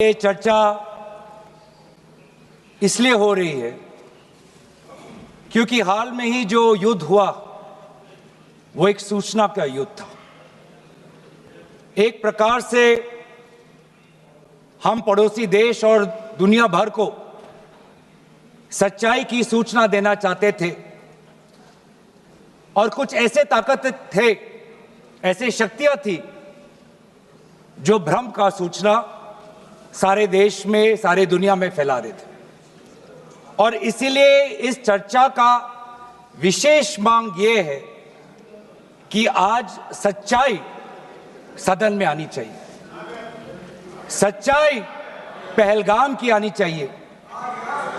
ये चर्चा इसलिए हो रही है क्योंकि हाल में ही जो युद्ध हुआ वो एक सूचना का युद्ध था। एक प्रकार से हम पड़ोसी देश और दुनिया भर को सच्चाई की सूचना देना चाहते थे और कुछ ऐसे ताकत थे, ऐसी शक्तियां थी जो भ्रम का सूचना सारे देश में, सारे दुनिया में फैला रहे थे। और इसीलिए इस चर्चा का विशेष मांग ये है कि आज सच्चाई सदन में आनी चाहिए, सच्चाई पहलगाम की आनी चाहिए,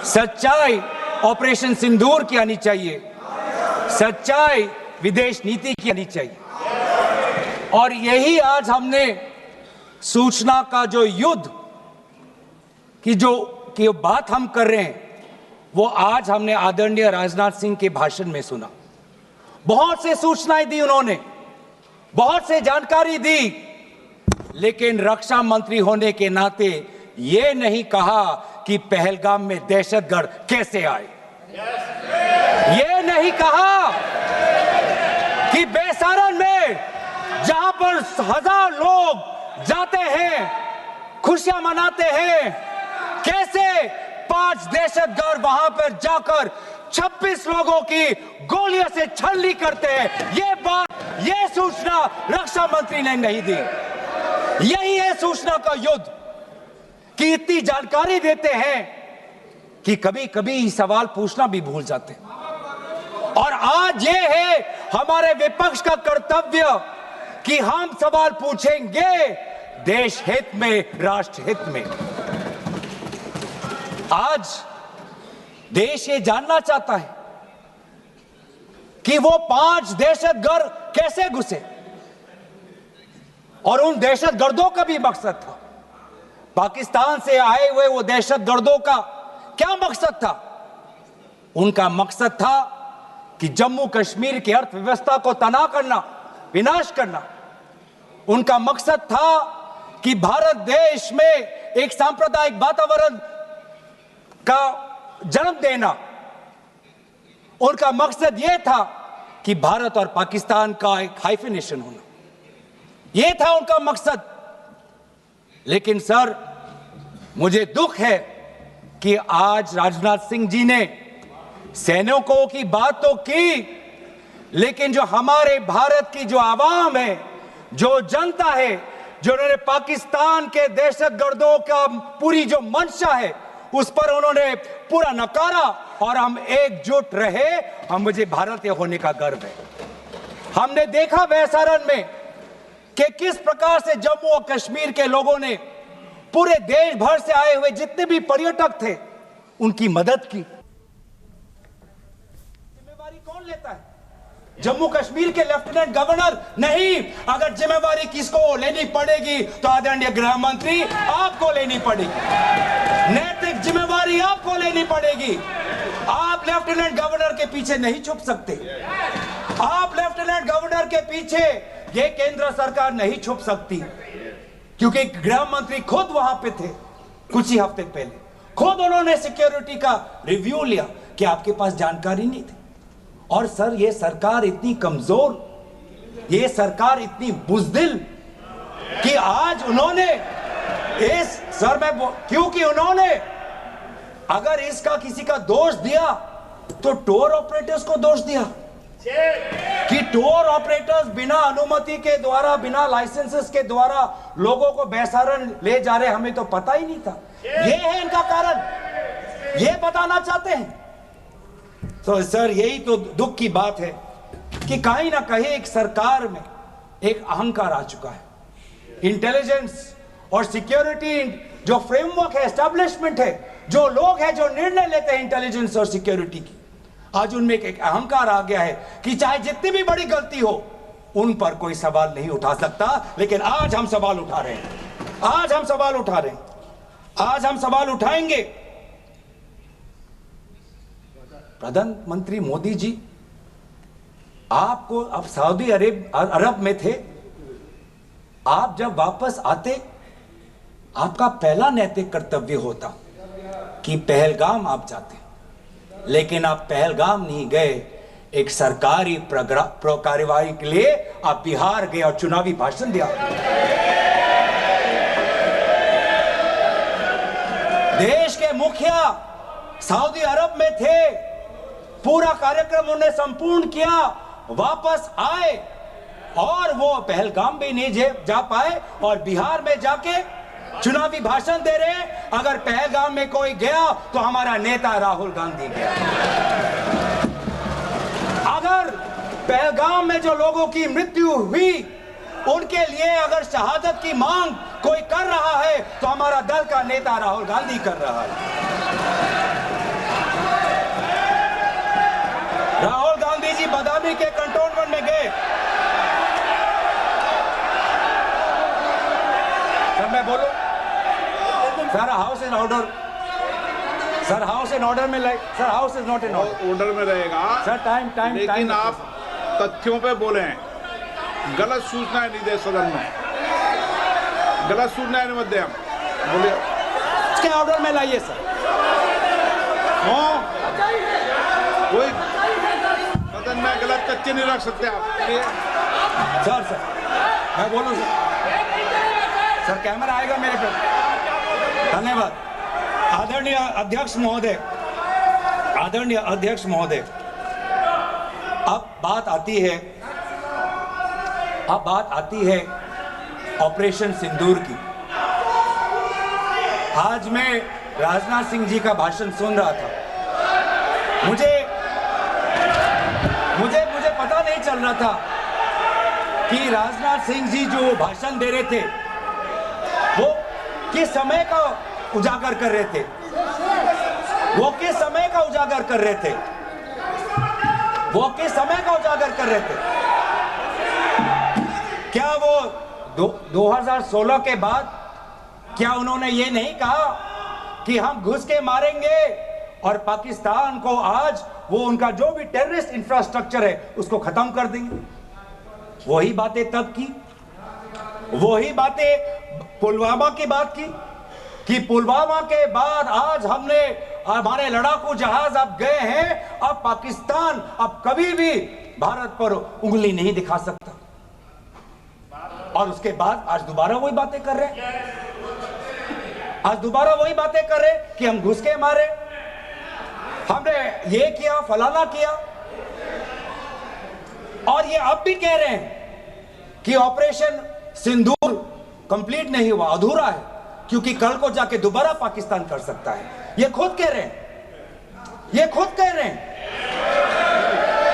सच्चाई ऑपरेशन सिंदूर की आनी चाहिए, सच्चाई विदेश नीति की आनी चाहिए। और यही आज हमने सूचना का जो युद्ध की जो बात हम कर रहे हैं वो आज हमने आदरणीय राजनाथ सिंह के भाषण में सुना। बहुत से सूचनाएं दी उन्होंने, बहुत से जानकारी दी, लेकिन रक्षा मंत्री होने के नाते ये नहीं कहा कि पहलगाम में दहशतगर्द कैसे आए, ये नहीं कहा कि बेसारन में जहां पर 1000 लोग जाते हैं, खुशियां मनाते हैं, कैसे 5 दहशतगर्द वहां पर जाकर 26 लोगों की गोलियों से छलनी करते हैं। ये सूचना रक्षा मंत्री ने नहीं दी। यही है सूचना का युद्ध कि इतनी जानकारी देते हैं कि कभी कभी सवाल पूछना भी भूल जाते हैं। और आज ये है हमारे विपक्ष का कर्तव्य कि हम सवाल पूछेंगे देश हित में, राष्ट्र हित में। आज देश ये जानना चाहता है कि वो 5 दहशतगर्द कैसे घुसे और उन दहशतगर्दों का भी मकसद था। पाकिस्तान से आए हुए वो दहशतगर्दों का क्या मकसद था? उनका मकसद था कि जम्मू कश्मीर की अर्थव्यवस्था को तनाव करना, विनाश करना। उनका मकसद था कि भारत देश में एक सांप्रदायिक वातावरण का जन्म देना। उनका मकसद यह था कि भारत और पाकिस्तान का एक हाइफिनेशन होना, यह था उनका मकसद। लेकिन सर, मुझे दुख है कि आज राजनाथ सिंह जी ने सैनिकों की बात तो की, लेकिन जो हमारे भारत की जो आवाम है, जो जनता है, जो उन्होंने पाकिस्तान के दहशतगर्दों का पूरी जो मंशा है उस पर उन्होंने पूरा नकारा। और हम एकजुट रहे, मुझे भारतीय होने का गर्व है। हमने देखा बेसारन में कि किस प्रकार से जम्मू और कश्मीर के लोगों ने पूरे देश भर से आए हुए जितने भी पर्यटक थे उनकी मदद की। जिम्मेवारी कौन लेता है? जम्मू कश्मीर के लेफ्टिनेंट गवर्नर नहीं। अगर जिम्मेवारी किसको लेनी पड़ेगी तो आदरणीय गृह मंत्री आपको लेनी पड़ेगी। नैतिक जिम्मेवारी आपको लेनी पड़ेगी। आप लेफ्टिनेंट गवर्नर के पीछे नहीं छुप सकते। आप लेफ्टिनेंट गवर्नर के पीछे ये केंद्र सरकार नहीं छुप सकती, क्योंकि गृह मंत्री खुद वहां पे थे कुछ ही हफ्ते पहले। खुद उन्होंने सिक्योरिटी का रिव्यू लिया कि आपके पास जानकारी नहीं थी। और सर, ये सरकार इतनी कमजोर, ये सरकार इतनी बुज़दिल कि आज उन्होंने क्योंकि उन्होंने अगर इसका किसी का दोष दिया तो टूर ऑपरेटर्स को दोष दिया कि टूर ऑपरेटर्स बिना अनुमति के द्वारा, बिना लाइसेंसेस के द्वारा लोगों को बेसारन ले जा रहे, हमें तो पता ही नहीं था। ये है इनका कारण, ये बताना चाहते हैं। तो सर, यही तो दुख की बात है कि कहीं ना कहीं एक सरकार में एक अहंकार आ चुका है। इंटेलिजेंस और सिक्योरिटी जो फ्रेमवर्क है, एस्टैब्लिशमेंट है, जो लोग हैं जो निर्णय लेते हैं इंटेलिजेंस और सिक्योरिटी की, आज उनमें एक अहंकार आ गया है कि चाहे जितनी भी बड़ी गलती हो उन पर कोई सवाल नहीं उठा सकता। लेकिन आज हम सवाल उठा रहे हैं, आज हम सवाल उठा रहे हैं, आज हम सवाल उठाएंगे। प्रधानमंत्री मोदी जी, आपको अब सऊदी अरब में थे, आप जब वापस आते आपका पहला नैतिक कर्तव्य होता कि पहलगाम आप जाते, लेकिन आप पहलगाम नहीं गए। एक सरकारी कार्यवाही के लिए आप बिहार गए और चुनावी भाषण दिया। देश के मुखिया सऊदी अरब में थे, पूरा कार्यक्रम उन्हें संपूर्ण किया, वापस आए और वो पहलगाम भी नहीं जा पाए और बिहार में जाके चुनावी भाषण दे रहे हैं। अगर पहलगाम में कोई गया तो हमारा नेता राहुल गांधी गया। अगर पहलगाम में जो लोगों की मृत्यु हुई उनके लिए अगर शहादत की मांग कोई कर रहा है तो हमारा दल का नेता राहुल गांधी कर रहा है। राहुल गांधी जी बदामी के कंटोनमेंट में गए। सर मैं बोलूं? Sir house in order. Sir house in order में sir house is not in order में रहेगा सर। टाइम लेकिन आप तथ्यों पे बोले, गलत सूचना नहीं दे सदन में, गलत सूचना मत दे। हम बोलिए इसके ऑर्डर में लाइए सर। कोई सदन में गलत तथ्य नहीं रख सकते आप। सर मैं बोलूं सर कैमरा आएगा मेरे पे। धन्यवाद। आदरणीय अध्यक्ष महोदय, आदरणीय अध्यक्ष महोदय, अब बात आती है ऑपरेशन सिंदूर की। आज मैं राजनाथ सिंह जी का भाषण सुन रहा था। मुझे पता नहीं चल रहा था कि राजनाथ सिंह जी जो भाषण दे रहे थे वो किस समय का उजागर कर रहे थे। वो किस समय का उजागर कर रहे थे। वो किस समय का उजागर कर रहे थे। क्या वो 2016 के बाद क्या उन्होंने ये नहीं कहा कि हम घुस के मारेंगे और पाकिस्तान को आज वो उनका जो भी टेररिस्ट इंफ्रास्ट्रक्चर है उसको खत्म कर देंगे। वही बातें तब की, वही बातें पुलवामा की बात की कि पुलवामा के बाद आज हमारे लड़ाकू जहाज अब गए हैं, अब पाकिस्तान अब कभी भी भारत पर उंगली नहीं दिखा सकता। और उसके बाद आज दोबारा वही बातें कर रहे हैं। आज दोबारा वही बातें कर रहे हैं कि हम घुस के मारे, हमने ये किया, फलाना किया। और ये अब भी कह रहे हैं कि ऑपरेशन सिंदूर कंप्लीट नहीं हुआ, अधूरा है, क्योंकि कल को जाके दोबारा पाकिस्तान कर सकता है। ये खुद कह रहे हैं, ये खुद कह रहे हैं,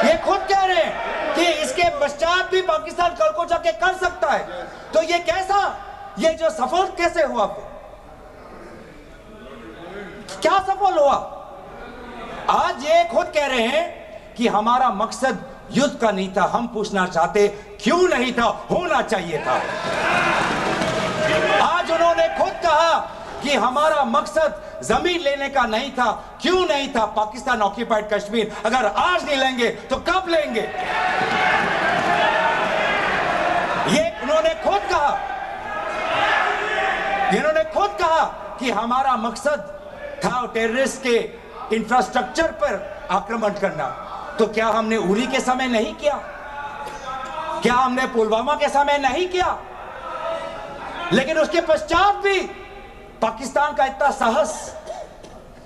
ये खुद कह रहे हैं कि इसके पश्चात भी पाकिस्तान कल को जाके कर सकता है। तो ये कैसा, ये जो सफल कैसे हुआ, क्या सफल हुआ? आज ये खुद कह रहे हैं कि हमारा मकसद युद्ध का नहीं था। हम पूछना चाहते क्यों नहीं था, होना चाहिए था। आज उन्होंने खुद कहा कि हमारा मकसद जमीन लेने का नहीं था। क्यों नहीं था? पाकिस्तान ऑक्यूपाइड कश्मीर अगर आज नहीं लेंगे तो कब लेंगे? ये उन्होंने खुद कहा, इन्होंने खुद कहा कि हमारा मकसद था टेररिस्ट के इंफ्रास्ट्रक्चर पर आक्रमण करना। तो क्या हमने उरी के समय नहीं किया? क्या हमने पुलवामा के समय नहीं किया? लेकिन उसके पश्चात भी पाकिस्तान का इतना साहस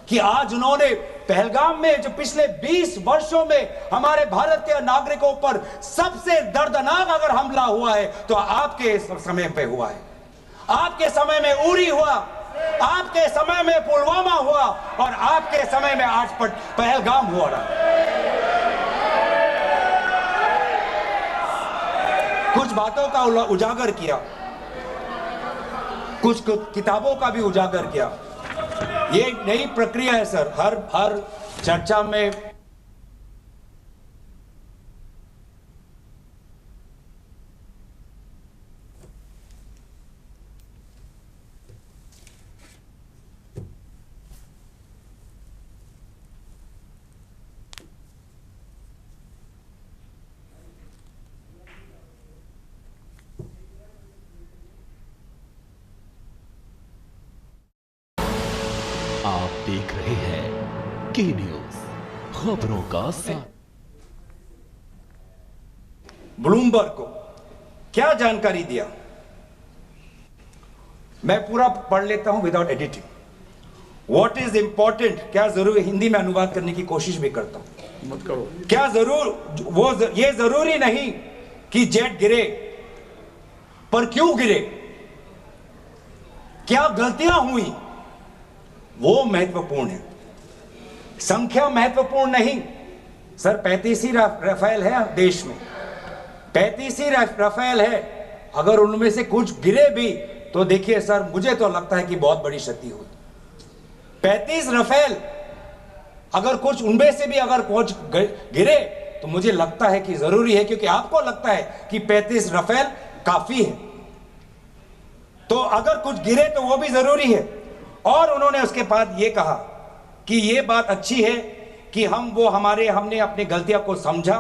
कि आज उन्होंने पहलगाम में जो पिछले 20 वर्षों में हमारे भारत के नागरिकों पर सबसे दर्दनाक अगर हमला हुआ है तो आपके समय पे हुआ है। आपके समय में उरी हुआ, आपके समय में पुलवामा हुआ और आपके समय में आज पहलगाम हुआ रहा। कुछ बातों का उजागर किया, कुछ किताबों का भी उजागर किया। ये नई प्रक्रिया है सर, हर चर्चा में आप देख रहे हैं के न्यूज खबरों का साथ। ब्लूमबर्ग को क्या जानकारी दिया, मैं पूरा पढ़ लेता हूं without editing. What is important, क्या जरूरी, हिंदी में अनुवाद करने की कोशिश भी करता हूं। मत करो। क्या ये जरूरी नहीं कि जेट गिरे, पर क्यों गिरे, क्या गलतियां हुई, वो महत्वपूर्ण है। संख्या महत्वपूर्ण नहीं सर। 35 ही राफेल है देश में, 35 ही राफेल है। अगर उनमें से कुछ गिरे भी तो देखिए सर, मुझे तो लगता है कि बहुत बड़ी क्षति हुई। 35 राफेल, अगर कुछ उनमें से भी अगर कुछ गिरे तो मुझे लगता है कि जरूरी है, क्योंकि आपको लगता है कि 35 राफेल काफी है, तो अगर कुछ गिरे तो वो भी जरूरी है। और उन्होंने उसके बाद ये कहा कि ये बात अच्छी है कि हमने अपनी गलतियों को समझा,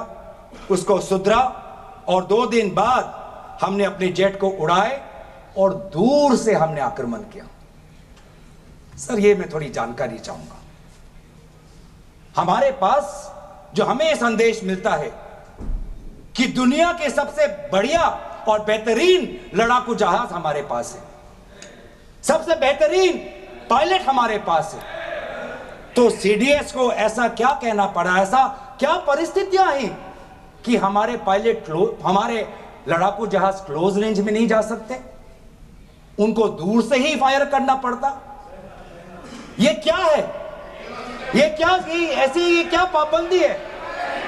उसको सुधरा, और 2 दिन बाद हमने अपने जेट को उड़ाए और दूर से हमने आक्रमण किया। सर ये मैं थोड़ी जानकारी चाहूंगा। हमारे पास जो हमें संदेश मिलता है कि दुनिया के सबसे बढ़िया और बेहतरीन लड़ाकू जहाज हमारे पास है, सबसे बेहतरीन पायलट हमारे पास है, तो सीडीएस को ऐसा क्या कहना पड़ा, ऐसा क्या परिस्थितियां हैं कि हमारे पायलट हमारे लड़ाकू जहाज क्लोज रेंज में नहीं जा सकते, उनको दूर से ही फायर करना पड़ता। ये क्या है, ये क्या पाबंदी है,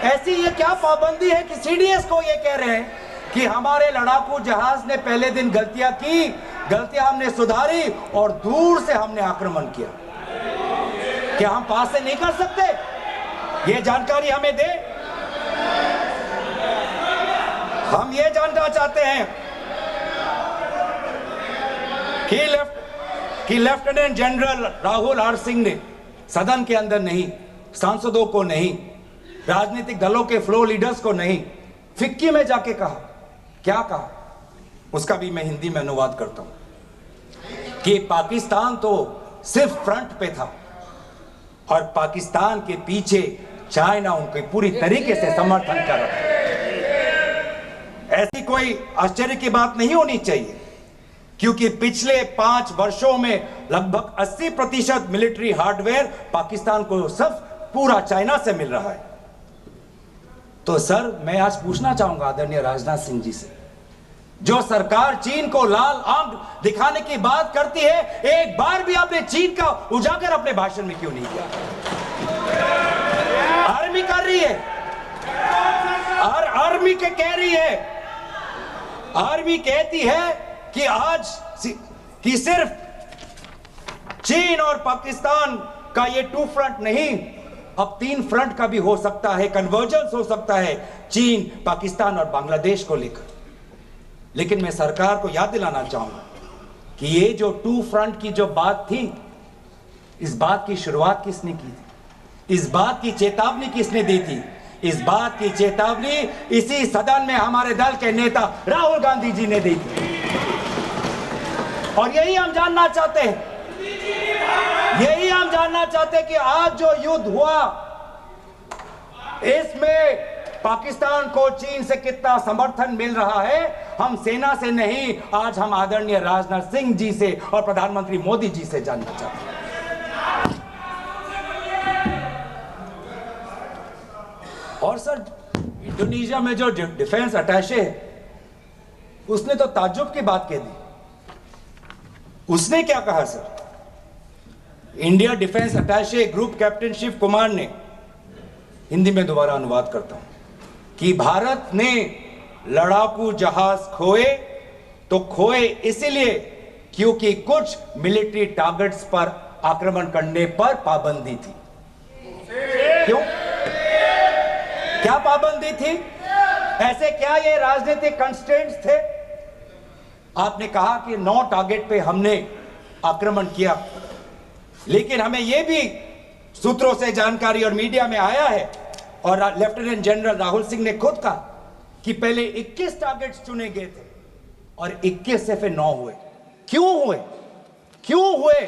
ऐसी ये क्या पाबंदी है कि सीडीएस को ये कह रहे हैं कि हमारे लड़ाकू जहाज ने पहले दिन गलतियां की, गलतियां हमने सुधारी और दूर से हमने आक्रमण किया। क्या हम पास से नहीं कर सकते? ये जानकारी हमें दे। हम ये जानना चाहते हैं कि lieutenant general Rahul R Singh ने सदन के अंदर नहीं, सांसदों को नहीं, राजनीतिक दलों के फ्लोर लीडर्स को नहीं, फिक्की में जाके कहा, क्या कहा उसका भी मैं हिंदी में अनुवाद करता हूं कि पाकिस्तान तो सिर्फ फ्रंट पे था और पाकिस्तान के पीछे चाइना उनके पूरी तरीके से समर्थन कर रहा है। ऐसी कोई आश्चर्य की बात नहीं होनी चाहिए, क्योंकि पिछले 5 वर्षों में लगभग 80% मिलिट्री हार्डवेयर पाकिस्तान को सब पूरा चाइना से मिल रहा है। तो सर मैं आज पूछना चाहूंगा आदरणीय राजनाथ सिंह जी से, जो सरकार चीन को लाल आंख दिखाने की बात करती है, एक बार भी आपने चीन का उजागर अपने भाषण में क्यों नहीं किया? आर्मी कर रही है, आर्मी के कह रही है, आर्मी कहती है कि आज कि सिर्फ चीन और पाकिस्तान का ये 2 फ्रंट नहीं, अब 3 फ्रंट का भी हो सकता है, कन्वर्जेंस हो सकता है चीन, पाकिस्तान और बांग्लादेश को लेकर। लेकिन मैं सरकार को याद दिलाना चाहूंगा कि ये जो 2 फ्रंट की जो बात थी, इस बात की शुरुआत किसने की थी? इस बात की चेतावनी किसने दी थी? इस बात की चेतावनी इसी सदन में हमारे दल के नेता राहुल गांधी जी ने दी थी। और यही हम जानना चाहते हैं, यही हम जानना चाहते हैं कि आज जो युद्ध हुआ, इसमें पाकिस्तान को चीन से कितना समर्थन मिल रहा है। हम सेना से नहीं, आज हम आदरणीय राजनाथ सिंह जी से और प्रधानमंत्री मोदी जी से जानना चाहते हैं। और सर इंडोनेशिया में जो डिफेंस अटैचे है, उसने तो ताज्जुब की बात कह दी। उसने क्या कहा sir? India defence attache group captain Shiv Kumar ने, हिंदी में दोबारा अनुवाद करता हूं, कि भारत ने लड़ाकू जहाज खोए तो खोए इसलिए क्योंकि कुछ मिलिट्री टारगेट्स पर आक्रमण करने पर पाबंदी थी। क्यों? क्या पाबंदी थी? ऐसे क्या ये राजनीतिक कंस्ट्रेंट्स थे? आपने कहा कि 9 टारगेट पे हमने आक्रमण किया, लेकिन हमें यह भी सूत्रों से जानकारी और मीडिया में आया है, और लेफ्टिनेंट जनरल राहुल सिंह ने खुद कहा कि पहले 21 टारगेट्स चुने गए थे और 21 से फिर 9 हुए। क्यों हुए? क्यों हुए?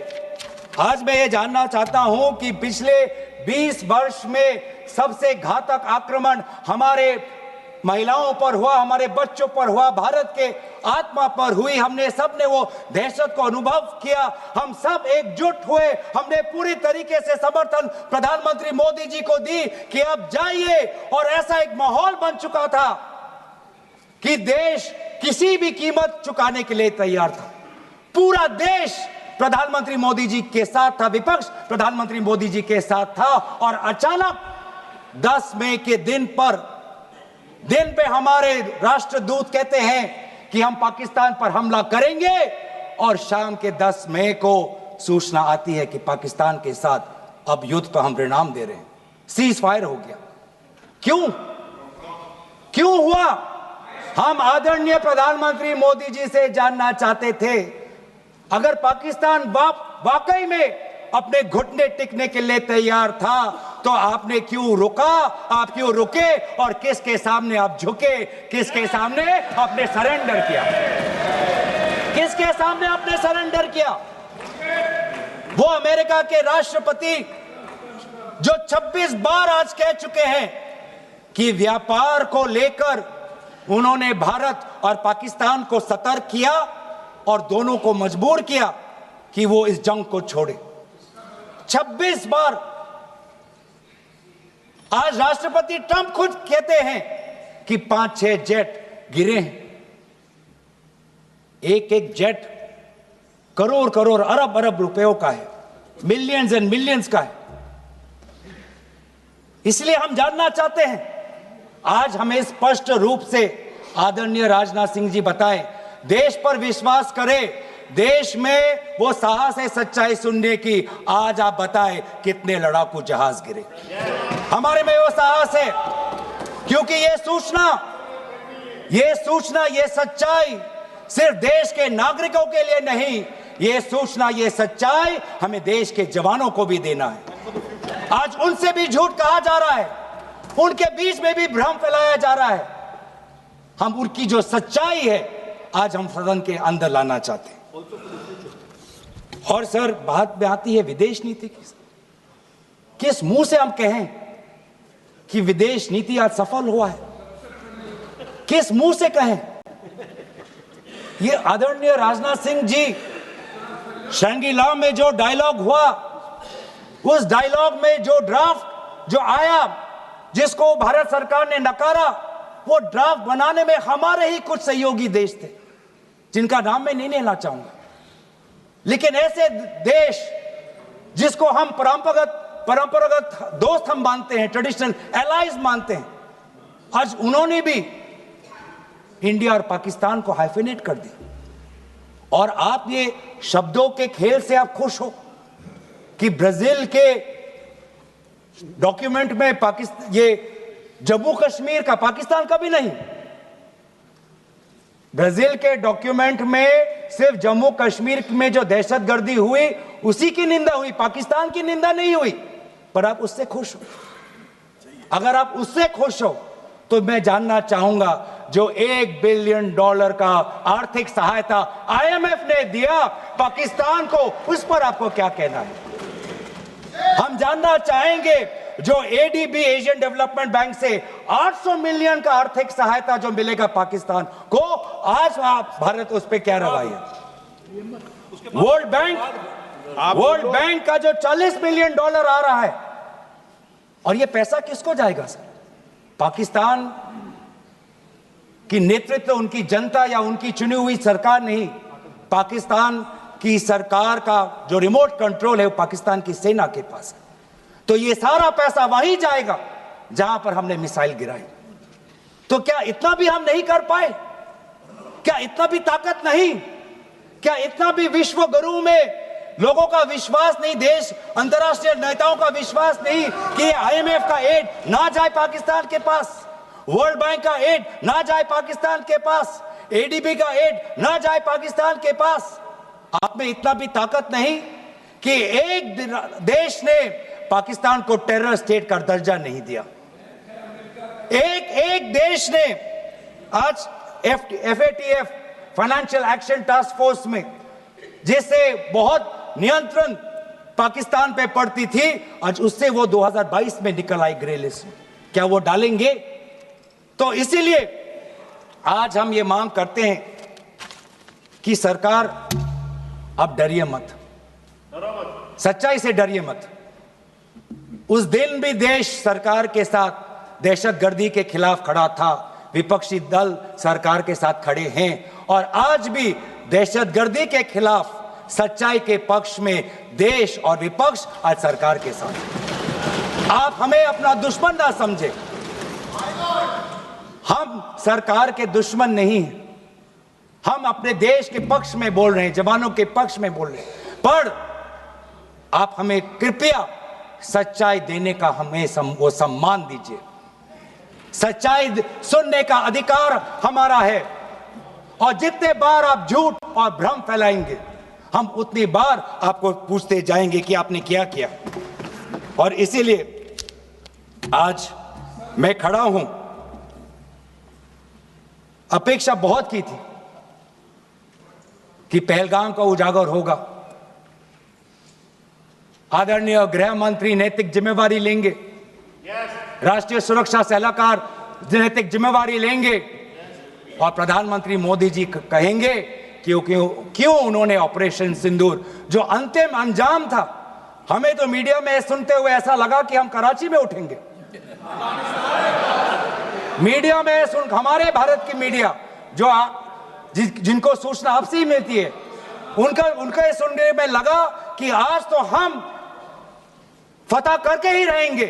आज मैं ये जानना चाहता हूं कि पिछले 20 वर्ष में सबसे घातक आक्रमण हमारे महिलाओं पर हुआ, हमारे बच्चों पर हुआ, भारत के आत्मा पर हुई। हमने सब ने वो दहशत को अनुभव किया, हम सब एकजुट हुए, हमने पूरी तरीके से समर्थन प्रधानमंत्री मोदी जी को दी कि अब जाइए। और ऐसा एक माहौल बन चुका था कि देश किसी भी कीमत चुकाने के लिए तैयार था। पूरा देश प्रधानमंत्री मोदी जी के साथ था, विपक्ष प्रधानमंत्री मोदी जी के साथ था। और अचानक 10 मई के दिन पे हमारे राष्ट्रदूत कहते हैं कि हम पाकिस्तान पर हमला करेंगे, और शाम के 10 मई को सूचना आती है कि पाकिस्तान के साथ अब युद्ध पर हम परिणाम दे रहे हैं, सीज फायर हो गया। क्यों हुआ? हम आदरणीय प्रधानमंत्री मोदी जी से जानना चाहते थे, अगर पाकिस्तान वाकई में अपने घुटने टिकने के लिए तैयार था तो आपने क्यों रुका, आप क्यों रुके, और किसके सामने आप झुके, किसके सामने आपने सरेंडर किया, किसके सामने आपने सरेंडर किया? वो अमेरिका के राष्ट्रपति जो 26 बार आज कह चुके हैं कि व्यापार को लेकर उन्होंने भारत और पाकिस्तान को सतर्क किया और दोनों को मजबूर किया कि वो इस जंग को छोड़े। 26 बार। आज राष्ट्रपति ट्रंप खुद कहते हैं कि 5-6 जेट गिरे हैं। एक जेट करोड़ अरब रुपयों का है, मिलियंस एंड मिलियंस का है। इसलिए हम जानना चाहते हैं, आज हमें स्पष्ट रूप से आदरणीय राजनाथ सिंह जी बताएं, देश पर विश्वास करें, देश में वो साहस है सच्चाई सुनने की। आज आप बताएं कितने लड़ाकू जहाज गिरे? हमारे में वो साहस है, क्योंकि ये सूचना, ये सच्चाई सिर्फ देश के नागरिकों के लिए नहीं, ये सूचना, ये सच्चाई हमें देश के जवानों को भी देना है। आज उनसे भी झूठ कहा जा रहा है, उनके बीच में भी भ्रम फैलाया जा रहा है। हम उनकी जो सच्चाई है आज हम सदन के अंदर लाना चाहते हैं। और सर, बात में आती है विदेश नीति की। किस मुंह से हम कहें कि विदेश नीति आज सफल हुआ है? किस मुंह से कहें? ये आदरणीय राजनाथ सिंह जी, शंगीला में जो डायलॉग हुआ, उस डायलॉग में जो ड्राफ्ट जो आया, जिसको भारत सरकार ने नकारा, वो ड्राफ्ट बनाने में हमारे ही कुछ सहयोगी देश थे, जिनका नाम मैं नहीं लेना चाहूंगा। लेकिन ऐसे देश जिसको हम परंपरागत दोस्त हम मानते हैं, ट्रेडिशनल एलाइज मानते हैं, आज उन्होंने भी इंडिया और पाकिस्तान को हाइफिनेट कर दिया। और आप ये शब्दों के खेल से आप खुश हो कि ब्राजील के डॉक्यूमेंट में पाकिस्तान, ये जम्मू कश्मीर का, पाकिस्तान का भी नहीं, ब्राजील के डॉक्यूमेंट में सिर्फ जम्मू कश्मीर में जो दहशतगर्दी हुई उसी की निंदा हुई, पाकिस्तान की निंदा नहीं हुई। पर आप उससे खुश हो? अगर आप उससे खुश हो तो मैं जानना चाहूंगा, जो $1 बिलियन का आर्थिक सहायता IMF ने दिया पाकिस्तान को, उस पर आपको क्या कहना है? हम जानना चाहेंगे, जो ADB एशियन डेवलपमेंट बैंक से 800 मिलियन का आर्थिक सहायता जो मिलेगा पाकिस्तान को, आज आप भारत उस पे क्या रवैया? वर्ल्ड बैंक का जो $40 मिलियन आ रहा है, और ये पैसा किसको जाएगा सर? पाकिस्तान की नेतृत्व उनकी जनता या उनकी चुनी हुई सरकार नहीं, पाकिस्तान की सरकार का जो रिमोट कंट्रोल है वो पाकिस्तान की सेना के पास है। तो ये सारा पैसा वहीं जाएगा जहां पर हमने मिसाइल गिराई। तो क्या इतना भी हम नहीं कर पाए? क्या इतना भी ताकत नहीं? क्या इतना भी विश्व गुरु में लोगों का विश्वास नहीं, देश अंतर्राष्ट्रीय नेताओं का विश्वास नहीं कि IMF का एड ना जाए पाकिस्तान के पास, वर्ल्ड बैंक का एड ना जाए पाकिस्तान के पास, ADB का एड ना जाए पाकिस्तान के पास? आप में इतना भी ताकत नहीं कि एक देश ने पाकिस्तान को टेरर स्टेट का दर्जा नहीं दिया। एक देश ने आज FATF financial action task force में, जिससे बहुत नियंत्रण पाकिस्तान पे पड़ती थी, आज उससे वो 2022 में निकल आई ग्रे लिस्ट। क्या वो डालेंगे? तो इसीलिए आज हम ये मांग करते हैं कि सरकार अब डरिए मत, सच्चाई से डरिए मत। उस दिन भी देश सरकार के साथ दहशतगर्दी के खिलाफ खड़ा था, विपक्षी दल सरकार के साथ खड़े हैं, और आज भी दहशतगर्दी के खिलाफ सच्चाई के पक्ष में देश और विपक्ष आज सरकार के साथ। आप हमें अपना दुश्मन ना समझे, हम सरकार के दुश्मन नहीं हैं, हम अपने देश के पक्ष में बोल रहे हैं, जवानों के पक्ष में बोल रहे हैं, पर आप हमें कृपया सच्चाई देने का हमें वो सम्मान दीजिए। सच्चाई सुनने का अधिकार हमारा है, और जितने बार आप झूठ और भ्रम फैलाएंगे, हम उतनी बार आपको पूछते जाएंगे कि आपने क्या किया। और इसीलिए आज मैं खड़ा हूं, अपेक्षा बहुत की थी कि पहलगाम का उजागर होगा, आदरणीय गृह मंत्री नैतिक जिम्मेवारी लेंगे, राष्ट्रीय सुरक्षा सलाहकार नैतिक जिम्मेवारी लेंगे, और प्रधानमंत्री मोदी जी कहेंगे क्यों उन्होंने ऑपरेशन सिंदूर, जो अंतिम अंजाम था, हमें तो मीडिया में सुनते हुए ऐसा लगा कि हम कराची में उठेंगे। मीडिया में हमारे भारत की मीडिया जो जिनको सूचना आपसे ही मिलती है, उनका सुनने में लगा कि आज तो हम फतह करके ही रहेंगे,